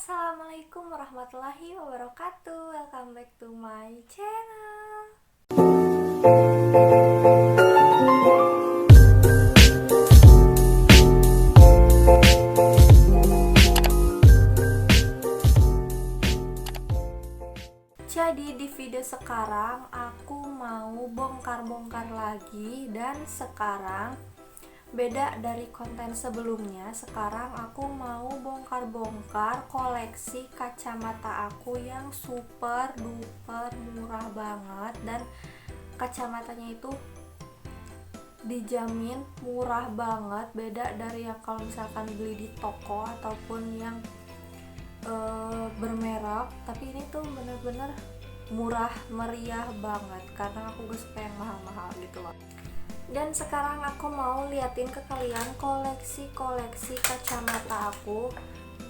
Assalamualaikum warahmatullahi wabarakatuh. Welcome back to my channel. Jadi di video sekarang aku mau bongkar-bongkar lagi, dan sekarang beda dari konten sebelumnya. Sekarang aku mau bongkar-bongkar koleksi kacamata aku yang super duper murah banget, dan kacamatanya itu dijamin murah banget. Beda dari yang kalau misalkan beli di toko ataupun yang bermerek, tapi ini tuh bener-bener murah meriah banget karena aku gak suka yang mahal-mahal gitu loh. Dan sekarang aku mau liatin ke kalian koleksi kacamata aku,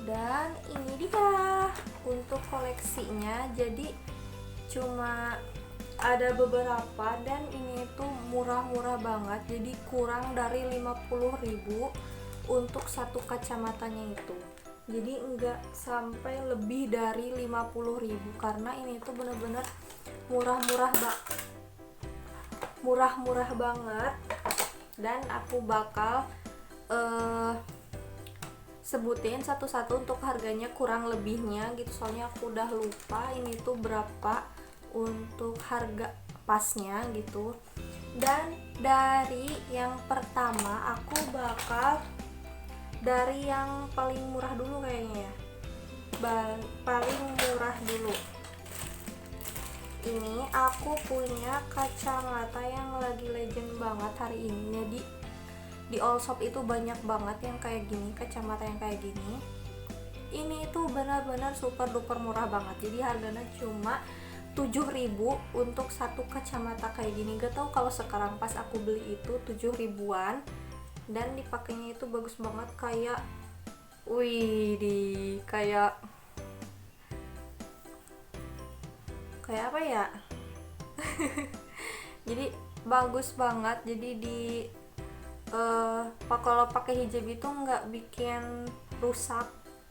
dan ini dia untuk koleksinya. Jadi cuma ada beberapa, dan ini tuh murah-murah banget, jadi kurang dari 50.000 untuk satu kacamatanya itu. Jadi enggak sampai lebih dari 50.000 karena ini tuh bener-bener murah-murah banget. Dan aku bakal sebutin satu-satu untuk harganya kurang lebihnya gitu, soalnya aku udah lupa ini tuh berapa untuk harga pasnya gitu. Dan dari yang pertama aku bakal dari yang paling murah dulu kayaknya ya. Paling murah dulu. Ini aku punya kacamata yang lagi legend banget hari ini. Jadi di all shop itu banyak banget yang kayak gini, kacamata yang kayak gini. Ini tuh benar-benar super duper murah banget. Jadi harganya cuma 7.000 untuk satu kacamata kayak gini. Gak tau kalau sekarang pas aku beli itu 7 ribuan, dan dipakainya itu bagus banget, kayak kayak apa ya. Jadi bagus banget. Jadi kalau pakai hijab itu nggak bikin rusak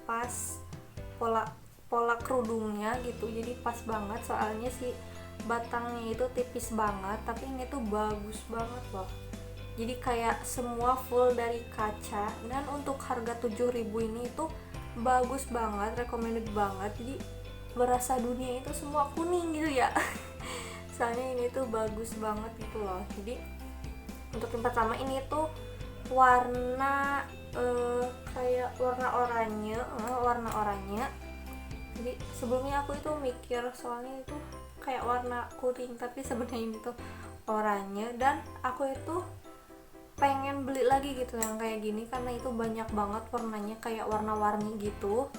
pas pola kerudungnya gitu. Jadi pas banget, soalnya si batangnya itu tipis banget, tapi ini tuh bagus banget loh. Jadi kayak semua full dari kaca, dan untuk harga 7.000 ini itu bagus banget, recommended banget. Jadi berasa dunia itu semua kuning gitu ya. Soalnya ini tuh bagus banget gitu loh. Jadi untuk yang pertama ini tuh warna kayak warna oranye. Jadi sebelumnya aku itu mikir soalnya itu kayak warna kuning, tapi sebenarnya ini tuh oranye, dan aku itu pengen beli lagi gitu yang kayak gini karena itu banyak banget warnanya, kayak warna-warni gitu.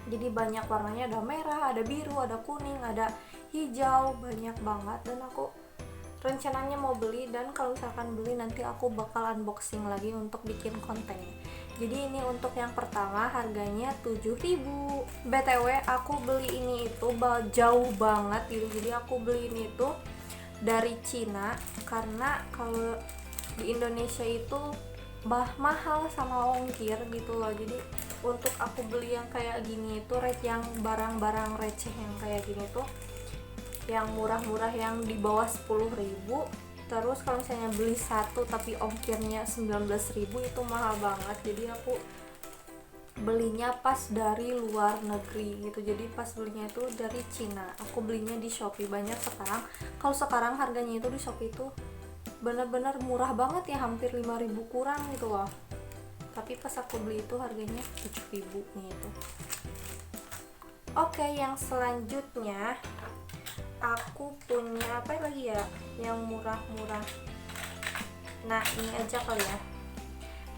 Jadi banyak warnanya, ada merah, ada biru, ada kuning, ada hijau, banyak banget. Dan aku rencananya mau beli, dan kalau misalkan beli nanti aku bakal unboxing lagi untuk bikin kontennya. Jadi ini untuk yang pertama harganya 7.000. BTW aku beli ini itu jauh banget gitu. Jadi aku beli ini tuh dari Cina, karena kalau di Indonesia itu mahal sama ongkir gitu loh. Jadi untuk aku beli yang kayak gini itu yang barang-barang receh yang kayak gini tuh, yang murah-murah yang di bawah 10.000. Terus kalau misalnya beli satu tapi ongkirnya 19.000 itu mahal banget. Jadi aku belinya pas dari luar negeri gitu. Jadi pas belinya itu dari Cina. Aku belinya di Shopee. Banyak sekarang, kalau sekarang harganya itu di Shopee itu bener-bener murah banget ya, hampir 5.000 kurang gitu loh. Tapi pas aku beli itu harganya 7.000 gitu. Oke, yang selanjutnya aku punya apa lagi ya yang murah-murah. Nah ini aja kali ya.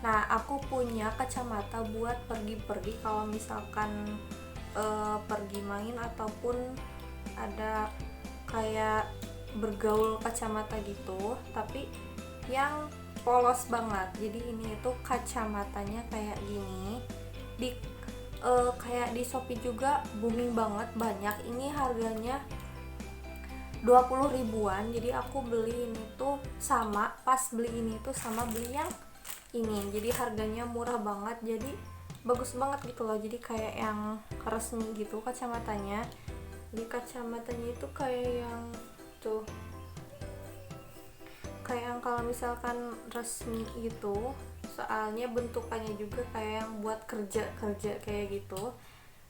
Nah aku punya kacamata buat pergi-pergi, kalau misalkan pergi main ataupun ada kayak bergaul kacamata gitu, tapi yang polos banget. Jadi ini itu kacamatanya kayak gini, kayak di Shopee juga booming banget, banyak. Ini harganya 20 ribuan. Jadi aku beli ini tuh sama, pas beli ini tuh sama beli yang ini, jadi harganya murah banget. Jadi bagus banget gitu loh, jadi kayak yang resmi gitu kacamatanya. Jadi kacamatanya itu kayak yang tuh, kayak yang kalau misalkan resmi gitu, soalnya bentukannya juga kayak yang buat kerja kerja kayak gitu.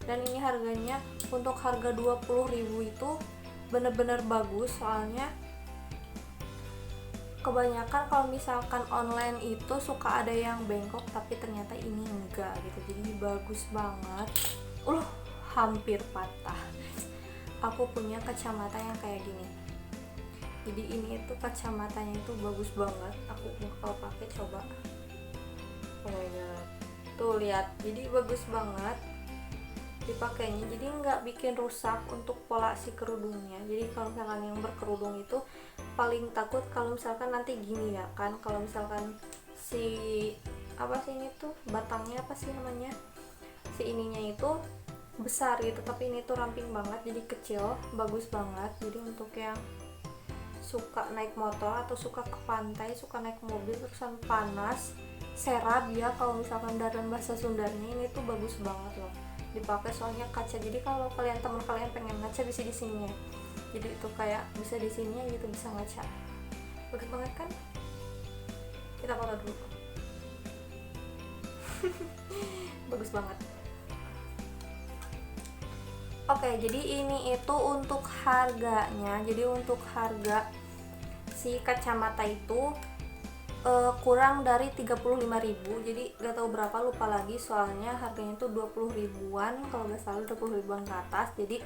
Dan ini harganya, untuk harga 20.000 itu bener-bener bagus, soalnya kebanyakan kalau misalkan online itu suka ada yang bengkok, tapi ternyata ini enggak gitu, jadi bagus banget. Hampir patah. Aku punya kacamata yang kayak gini, jadi ini itu kacamatanya itu bagus banget, aku kalau pakai coba. Oh my god, tuh lihat, jadi bagus banget dipakainya, jadi nggak bikin rusak untuk pola si kerudungnya. Jadi kalau misalkan yang berkerudung itu paling takut kalau misalkan nanti gini ya kan, kalau misalkan si apa sih ini tuh batangnya, apa sih namanya, si ininya itu besar gitu, tapi ini tuh ramping banget jadi kecil, bagus banget. Jadi untuk yang suka naik motor atau suka ke pantai, suka naik mobil terusan panas, serab ya kalau misalkan dalam bahasa Sundanya, ini tuh bagus banget loh dipakai, soalnya kaca. Jadi kalau kalian, teman kalian pengen ngaca, bisa di sininya, jadi itu kayak bisa di sininya gitu, bisa ngaca, bagus banget kan. Kita foto dulu. Bagus banget. Oke, jadi ini itu untuk harganya. Jadi untuk harga si kacamata itu kurang dari 35.000. Jadi gak tahu berapa, lupa lagi, soalnya harganya tuh 20 ribuan kalau gak salah, 20 ribuan ke atas. Jadi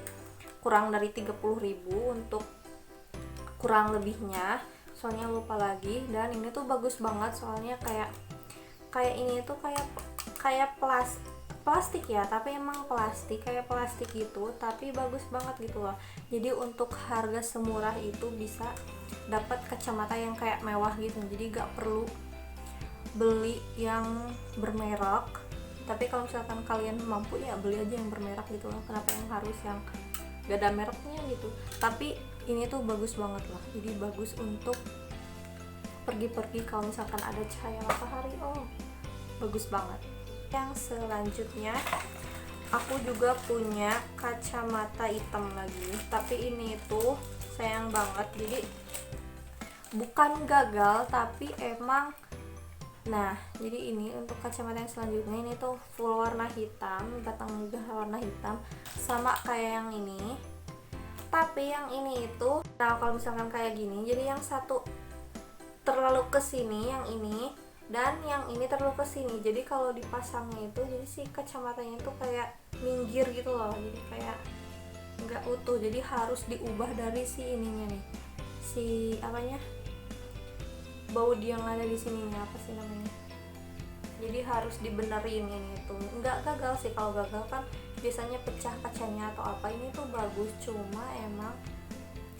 kurang dari 30.000 untuk kurang lebihnya, soalnya lupa lagi. Dan ini tuh bagus banget, soalnya kayak ini tuh kayak plastik ya, tapi emang plastik, kayak plastik gitu, tapi bagus banget gitu loh. Jadi untuk harga semurah itu bisa dapat kacamata yang kayak mewah gitu, jadi gak perlu beli yang bermerek. Tapi kalau misalkan kalian mampu ya beli aja yang bermerek gitu loh, kenapa yang harus yang gak ada mereknya gitu. Tapi ini tuh bagus banget loh, jadi bagus untuk pergi-pergi kalau misalkan ada cahaya matahari. Bagus banget. Yang selanjutnya aku juga punya kacamata hitam lagi, tapi ini tuh sayang banget, jadi bukan gagal tapi emang. Nah, jadi ini untuk kacamata yang selanjutnya, ini tuh full warna hitam, batang juga warna hitam, sama kayak yang ini. Tapi yang ini itu, nah kalau misalkan kayak gini, jadi yang satu terlalu ke sini, yang ini, dan yang ini terlalu ke sini. Jadi kalau dipasangnya itu, jadi si kacamatanya itu kayak minggir gitu loh, jadi kayak nggak utuh. Jadi harus diubah dari si ininya nih, si apanya, baut yang ada di sininya, apa sih namanya, jadi harus dibenerin. Ini tuh nggak gagal sih, kalau gagal kan biasanya pecah kacanya atau apa. Ini tuh bagus, cuma emang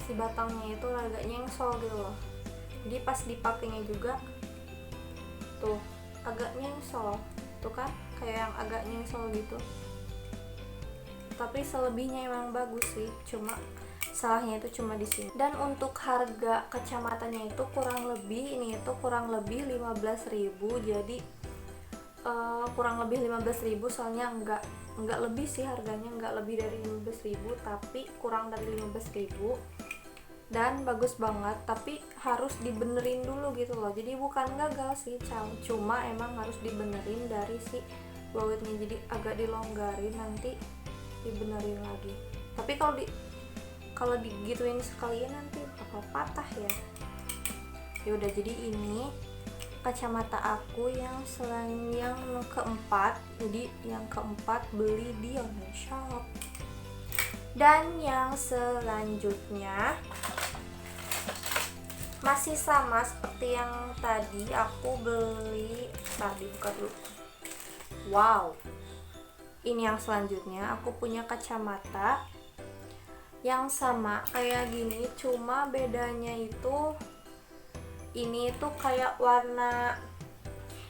si batangnya itu agak nyengsol gitu loh, jadi pas dipakainya juga tuh agak nyengsol tuh kan, kayak yang agak nyengsol gitu. Tapi selebihnya emang bagus sih, cuma salahnya itu cuma di sini. Dan untuk harga kacamatanya itu kurang lebih, ini itu kurang lebih 15.000. Jadi kurang lebih 15.000, soalnya enggak lebih sih harganya, enggak lebih dari 15.000, tapi kurang dari 15.000. Dan bagus banget, tapi harus dibenerin dulu gitu loh. Jadi bukan gagal sih, cuma emang harus dibenerin dari si bautnya, jadi agak dilonggarin, nanti dibenerin lagi. Tapi kalau digituin sekalian nanti bakal patah ya. Udah, jadi ini kacamata aku yang selain yang keempat. Jadi yang keempat beli di online shop. Dan yang selanjutnya masih sama seperti yang tadi, aku beli, dibuka dulu. Wow, ini yang selanjutnya, aku punya kacamata yang sama kayak gini, cuma bedanya itu ini tuh kayak warna,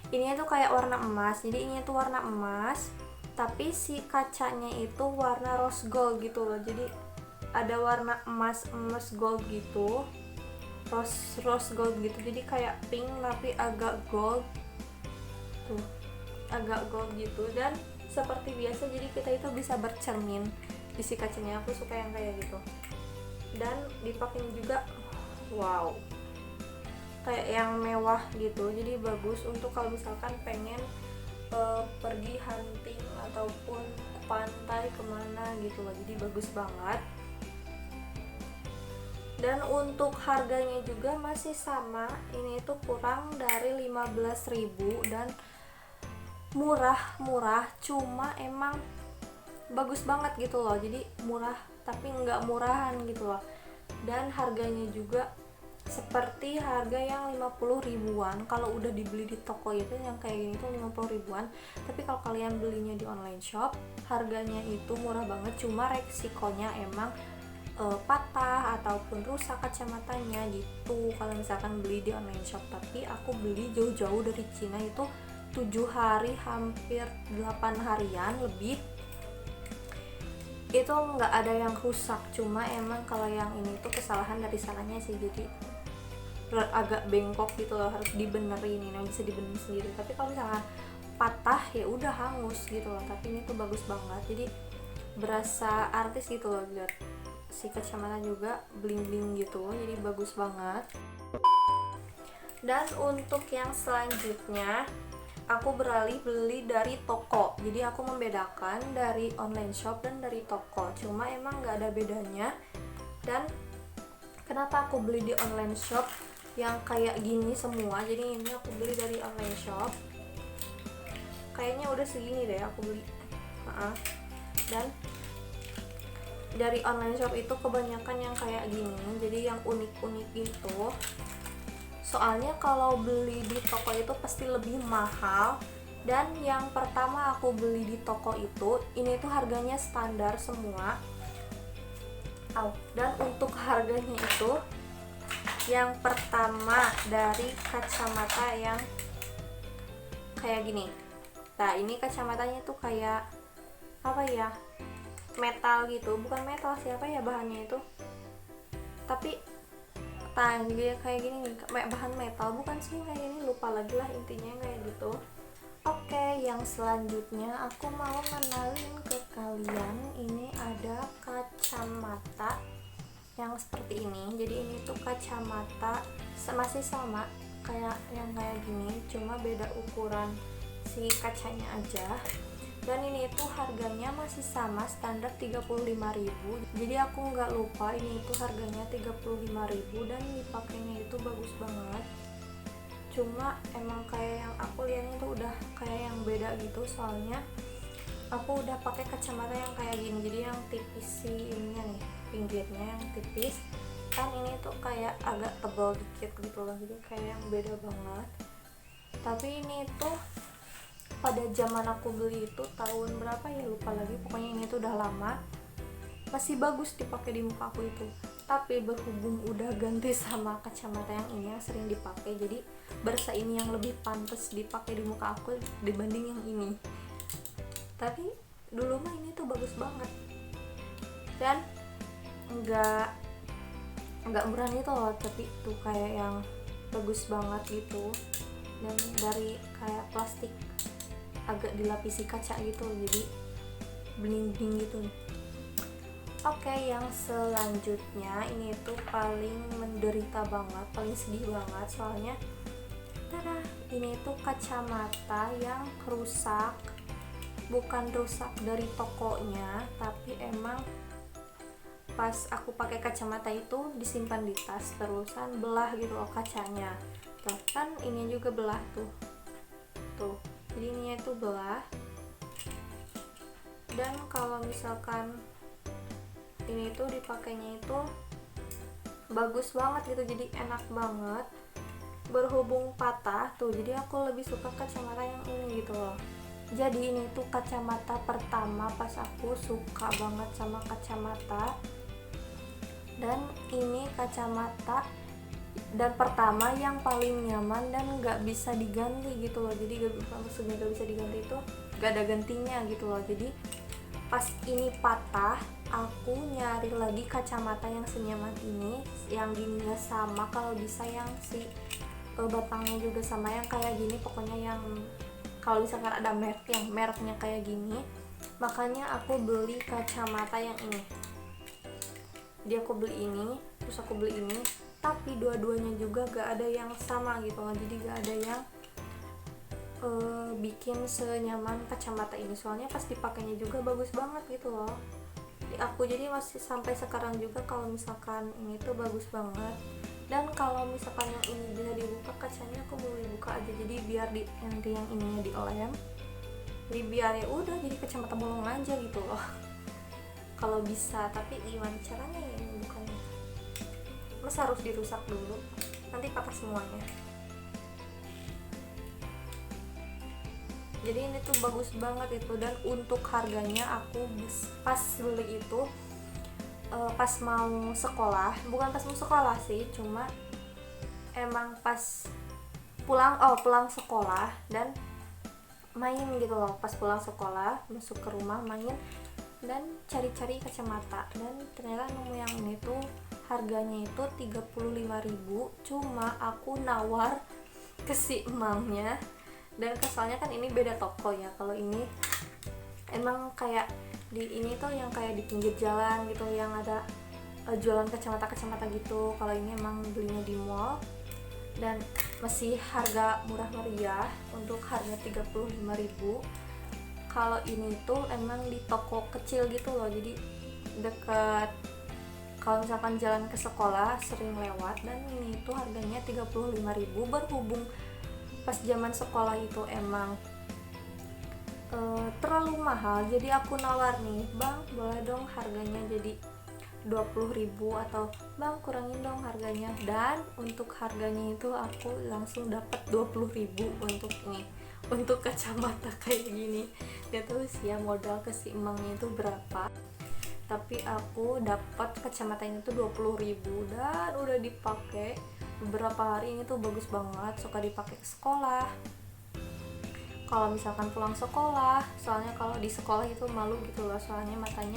ini tuh kayak warna emas. Jadi ini tuh warna emas, tapi si kacanya itu warna rose gold gitu loh. Jadi ada warna emas gold gitu, rose gold gitu. Jadi kayak pink tapi agak gold tuh. agak gold gitu, dan seperti biasa jadi kita itu bisa bercermin di si kacanya. Aku suka yang kayak gitu, dan dipakai juga wow, kayak yang mewah gitu. Jadi bagus untuk kalau misalkan pengen pergi hunting ataupun ke pantai kemana gitu loh, jadi bagus banget. Dan untuk harganya juga masih sama, ini itu kurang dari 15.000 dan murah-murah, cuma emang bagus banget gitu loh. Jadi murah tapi nggak murahan gitu loh, dan harganya juga seperti harga yang 50 ribuan kalau udah dibeli di toko itu. Yang kayak gini tuh 50 ribuan, tapi kalau kalian belinya di online shop harganya itu murah banget, cuma resikonya emang patah ataupun rusak kacamatanya gitu kalau misalkan beli di online shop. Tapi aku beli jauh-jauh dari Cina itu 7 hari, hampir 8 harian lebih, itu nggak ada yang rusak. Cuma emang kalau yang ini tuh kesalahan dari sananya sih, jadi agak bengkok gitu loh, harus dibenerin. Ini bisa dibenerin sendiri, tapi kalau misalnya patah ya udah hangus gitu loh. Tapi ini tuh bagus banget, jadi berasa artis gitu loh. Lihat si kacamata juga bling bling gitu, jadi bagus banget. Dan untuk yang selanjutnya aku beralih beli dari toko. Jadi aku membedakan dari online shop dan dari toko, cuma emang nggak ada bedanya. Dan kenapa aku beli di online shop yang kayak gini semua, jadi ini aku beli dari online shop, kayaknya udah segini deh aku beli. Dan dari online shop itu kebanyakan yang kayak gini, jadi yang unik-unik gitu. Soalnya kalau beli di toko itu pasti lebih mahal. Dan yang pertama aku beli di toko itu, ini tuh harganya standar semua. Dan untuk harganya itu, yang pertama dari kacamata yang kayak gini. Nah ini kacamatanya tuh kayak apa ya, metal gitu, bukan metal siapa ya bahannya itu, tapi dia kayak gini nih, bahan metal bukan sih, kayak gini, lupa lagi lah intinya kayak gitu. Oke, yang selanjutnya aku mau kenalin ke kalian, ini ada kacamata yang seperti ini. Jadi ini tuh kacamata masih sama kayak yang kayak gini, cuma beda ukuran si kacanya aja. Dan ini itu harganya masih sama standar 35.000. Jadi aku nggak lupa, ini itu harganya 35.000 dan dipakainya itu bagus banget. Cuma emang kayak yang aku lihatnya tuh udah kayak yang beda gitu, soalnya aku udah pakai kacamata yang kayak gini, jadi yang tipis sih ininya nih, pinggirnya yang tipis. Kan ini tuh kayak agak tebal dikit gitu loh, jadi kayak yang beda banget. Tapi ini tuh pada zaman aku beli itu tahun berapa ya lupa lagi, pokoknya ini tuh udah lama, masih bagus dipakai di muka aku itu. Tapi berhubung udah ganti sama kacamata yang ini yang sering dipakai, jadi berasa ini yang lebih pantas dipakai di muka aku dibanding yang ini. Tapi dulu mah ini tuh bagus banget, dan nggak murah gitu loh, tapi tuh kayak yang bagus banget gitu. Dan dari kayak plastik agak dilapisi kaca gitu, jadi bling-bling gitu. Oke, yang selanjutnya ini tuh paling menderita banget, paling sedih banget, soalnya tada, ini tuh kacamata yang rusak. Bukan rusak dari tokonya, tapi emang pas aku pakai kacamata itu disimpan di tas, terusan belah gitu loh kacanya. Tuh kan ini juga belah tuh, jadi ininya itu belah. Dan kalau misalkan ini tuh dipakainya itu bagus banget gitu, jadi enak banget. Berhubung patah tuh, jadi aku lebih suka kacamata yang ini gitu loh. Jadi ini tuh kacamata pertama pas aku suka banget sama kacamata. Dan ini kacamata dan pertama yang paling nyaman dan nggak bisa diganti gitu loh. Jadi maksudnya nggak bisa diganti itu nggak ada gantinya gitu loh. Jadi pas ini patah, aku nyari lagi kacamata yang senyaman ini, yang gininya sama, kalau bisa yang si batangnya juga sama, yang kayak gini pokoknya, yang kalau misalkan ada merek yang mereknya kayak gini. Makanya aku beli kacamata yang ini. Jadi aku beli ini, terus aku beli ini, tapi dua-duanya juga gak ada yang sama gitu loh. Jadi gak ada yang bikin senyaman kacamata ini. Soalnya pas dipakainya juga bagus banget gitu loh. Aku jadi masih sampai sekarang juga kalau misalkan ini tuh bagus banget. Dan kalau misalkan yang ini bisa dibuka kacanya, aku mau dibuka aja. Jadi biar yang ininya dilem. Jadi biar ya udah jadi kacamata bolong aja gitu loh. Kalau bisa, tapi gimana caranya ya ini bukannya? Masa harus dirusak dulu? Nanti patah semuanya. Jadi ini tuh bagus banget itu, dan untuk harganya aku pas beli itu pas mau sekolah, bukan pas mau sekolah sih, cuma emang pas pulang sekolah dan main gitu loh. Pas pulang sekolah masuk ke rumah main dan cari-cari kacamata, dan ternyata nemu yang ini tuh harganya itu 35.000, cuma aku nawar ke si emangnya. Dan kesalnya kan ini beda toko ya, kalau ini emang kayak di ini tuh yang kayak di pinggir jalan gitu, yang ada jualan kacamata gitu. Kalau ini emang belinya di mall dan masih harga murah meriah untuk harga 35.000. Kalau ini tuh emang di toko kecil gitu loh, jadi deket kalau misalkan jalan ke sekolah sering lewat. Dan ini tuh harganya 35.000. Berhubung pas zaman sekolah itu emang terlalu mahal, jadi aku nawar nih, bang boleh dong harganya jadi 20.000, atau bang kurangin dong harganya. Dan untuk harganya itu aku langsung dapat 20.000 untuk ini, untuk kacamata kayak gini. Gak tahu sih ya modal ke si emangnya itu berapa, tapi aku dapat kacamata ini tuh 20.000 dan udah dipakai beberapa hari. Ini tuh bagus banget, suka dipakai ke sekolah kalau misalkan pulang sekolah. Soalnya kalau di sekolah itu malu gitu loh, soalnya mataku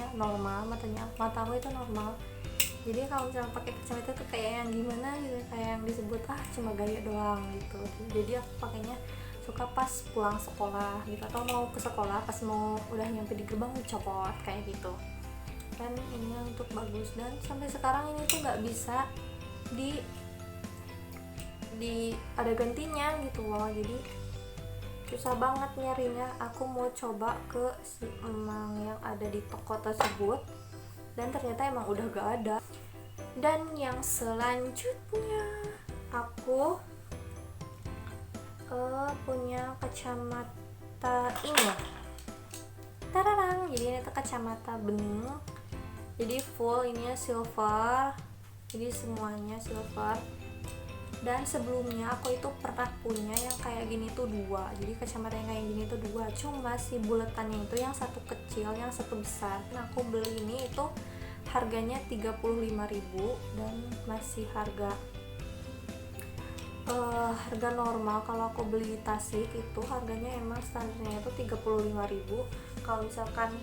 itu normal. Jadi kalau misalkan pakai kacamata tuh kayak yang gimana gitu, kayak yang disebut cuma gaya doang gitu. Jadi aku pakainya suka pas pulang sekolah gitu, atau mau ke sekolah pas mau udah nyampe di gerbang copot kayak gitu. Dan ini untuk bagus, dan sampai sekarang ini tuh nggak bisa di ada gantinya gitu loh. Jadi susah banget nyarinya. Aku mau coba ke si emang yang ada di toko tersebut, dan ternyata emang udah gak ada. Dan yang selanjutnya aku punya kacamata ini, tararang. Jadi ini tuh kacamata bening, jadi full ininya silver, jadi semuanya silver. Dan sebelumnya aku itu pernah punya yang kayak gini tuh dua, jadi kacamata yang kayak gini tuh dua, cuma si buletannya itu yang satu kecil yang satu besar. Nah aku beli ini itu harganya 35.000, dan masih harga normal. Kalau aku beli di Tasik itu harganya emang standarnya itu 35.000. Kalau misalkan,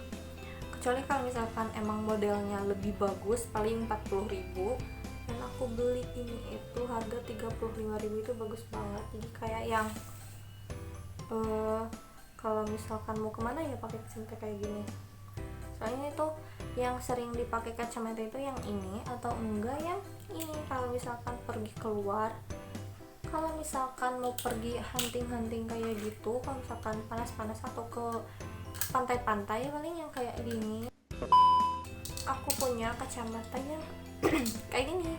kecuali kalau misalkan emang modelnya lebih bagus, paling 40.000. Dan aku beli ini itu harga 35.000, itu bagus banget. Jadi kayak yang kalau misalkan mau kemana ya pakai kacamata kayak gini. Soalnya itu yang sering dipakai kacamata itu yang ini, atau enggak yang ini kalau misalkan pergi keluar. Kalau misalkan mau pergi hunting kayak gitu, kalau misalkan panas-panas atau ke pantai-pantai, paling yang kayak gini. Aku punya kacamata yang kayak gini.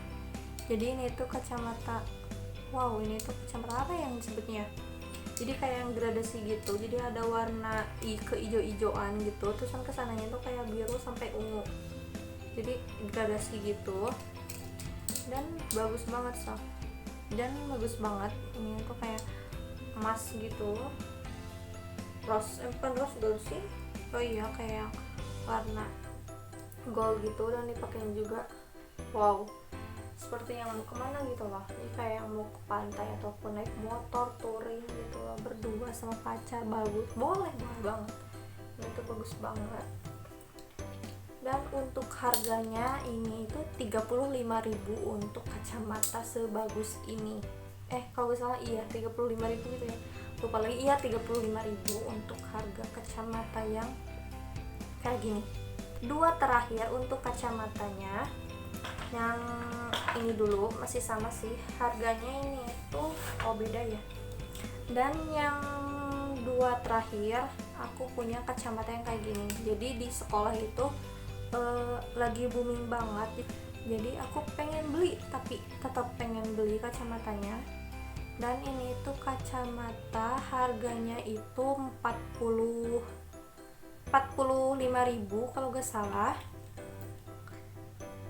Jadi ini tuh kacamata, ini tuh kacamata apa yang disebutnya, jadi kayak yang gradasi gitu. Jadi ada warna keijo-ijoan gitu, terus yang kesananya tuh kayak biru sampai ungu, jadi gradasi gitu. Dan bagus banget ini tuh kayak emas gitu, bukan rose gold sih, kayak warna gold gitu. Dan dipakein juga seperti yang mau kemana gitu loh. Jadi kayak yang mau ke pantai ataupun naik motor touring gitu loh, berdua sama pacar, boleh banget. Ini tuh bagus banget. Dan untuk harganya ini itu 35.000 untuk kacamata sebagus ini. Kalau nggak salah 35.000 gitu ya. lupa lagi, iya 35.000 untuk harga kacamata yang kayak gini. Dua terakhir untuk kacamatanya, yang ini dulu masih sama sih harganya, ini itu beda ya. Dan yang dua terakhir aku punya kacamata yang kayak gini. Jadi di sekolah itu lagi booming banget, jadi aku pengen beli tapi tetap pengen beli kacamatanya. Dan ini tuh kacamata harganya itu 45.000 kalau gak salah,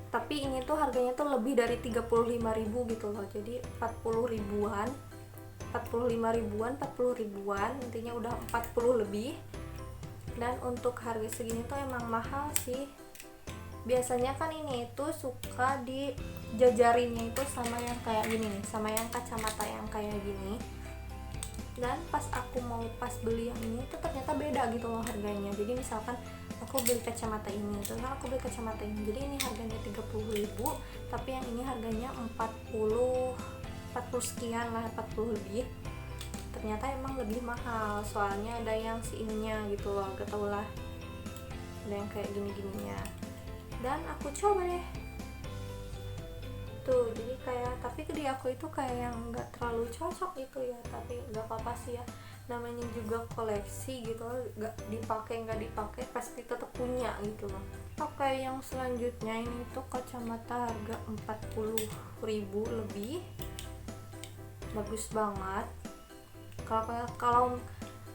tapi ini tuh harganya tuh lebih dari 35.000 gitu loh. Jadi 40 ribuan, 40 ribuan, intinya udah 40 lebih. Dan untuk harga segini tuh emang mahal sih. Biasanya kan ini itu suka dijajarinnya itu sama yang kayak gini nih, sama yang kacamata yang kayak gini. Dan pas aku mau beli yang ini tuh ternyata beda gitu loh harganya. Jadi misalkan aku beli kacamata ini, terus aku beli kacamata ini, jadi ini harganya 30.000, tapi yang ini harganya 40 sekian lah, 40 lebih. Ternyata emang lebih mahal, soalnya ada yang si ininya gitu loh, gak tau lah, ada yang kayak gini-gininya. Dan aku coba deh tuh, jadi kayak, tapi di aku itu kayak yang gak terlalu cocok gitu ya, tapi gak apa-apa sih ya, namanya juga koleksi gitu, gak dipakai pasti tetap punya gitu loh. Oke, yang selanjutnya ini tuh kacamata harga 40.000 lebih, bagus banget.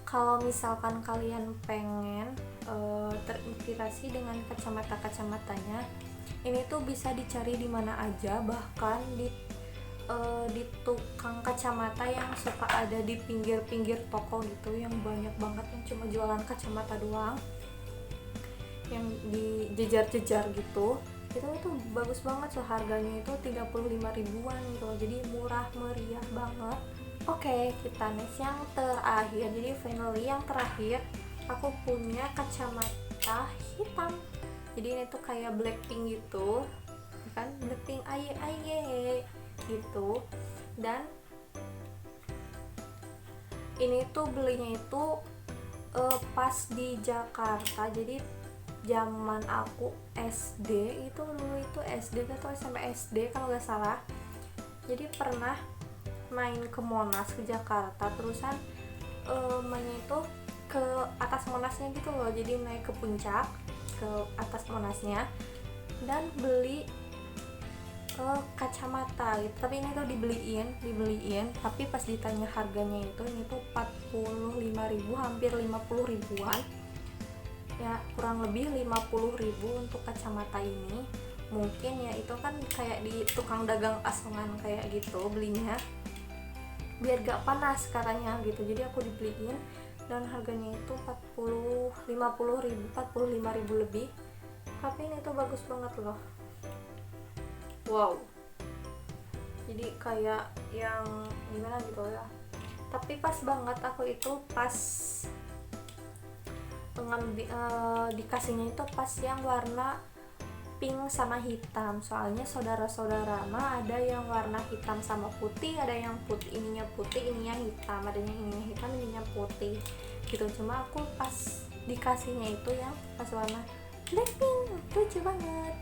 Kalau misalkan kalian pengen terinspirasi dengan kacamatanya, ini tuh bisa dicari di mana aja, bahkan di tukang kacamata yang suka ada di pinggir-pinggir toko gitu, yang banyak banget yang cuma jualan kacamata doang, yang di jejar-jejar gitu. Itu bagus banget, so harganya itu 35 ribuan gitu, jadi murah meriah banget. Oke, kita next yang terakhir. Jadi finally yang terakhir aku punya kacamata hitam. Jadi ini tuh kayak Blackpink gitu kan, Blackpink aye gitu. Dan ini tuh belinya itu pas di Jakarta. Jadi zaman aku SD itu, dulu itu SD atau SMP SD kalau gak salah. Jadi pernah main ke Monas, ke Jakarta, terusan mainnya itu ke atas Monasnya gitu loh. Jadi naik ke puncak, ke atas Monasnya, dan beli kacamata gitu. Tapi ini tuh dibeliin, tapi pas ditanya harganya itu, ini tuh 45.000, hampir 50 ribuan ya, kurang lebih 50 ribu untuk kacamata ini. Mungkin ya itu kan kayak di tukang dagang asongan kayak gitu belinya, biar gak panas katanya gitu. Jadi aku dibeliin, dan harganya itu 45.000 lebih, tapi ini tuh bagus banget loh. Wow, jadi kayak yang gimana gitu ya, tapi pas banget aku itu pas dikasihnya itu pas yang warna pink sama hitam. Soalnya saudara-saudara mah ada yang warna hitam sama putih, ada yang putih ininya hitam, ada yang ininya hitam ininya putih gitu. Cuma aku pas dikasihnya itu yang pas warna Blackpink, lucu banget.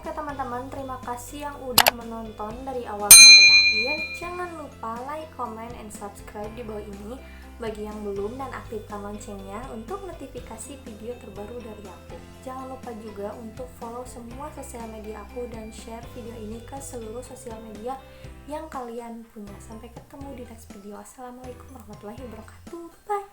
Oke teman-teman, terima kasih yang udah menonton dari awal sampai akhir. Jangan lupa like, comment, and subscribe di bawah ini bagi yang belum, dan aktifkan loncengnya untuk notifikasi video terbaru dari aku. Jangan lupa juga untuk follow semua sosial media aku dan share video ini ke seluruh sosial media yang kalian punya. Sampai ketemu di next video. Assalamualaikum warahmatullahi wabarakatuh. Bye.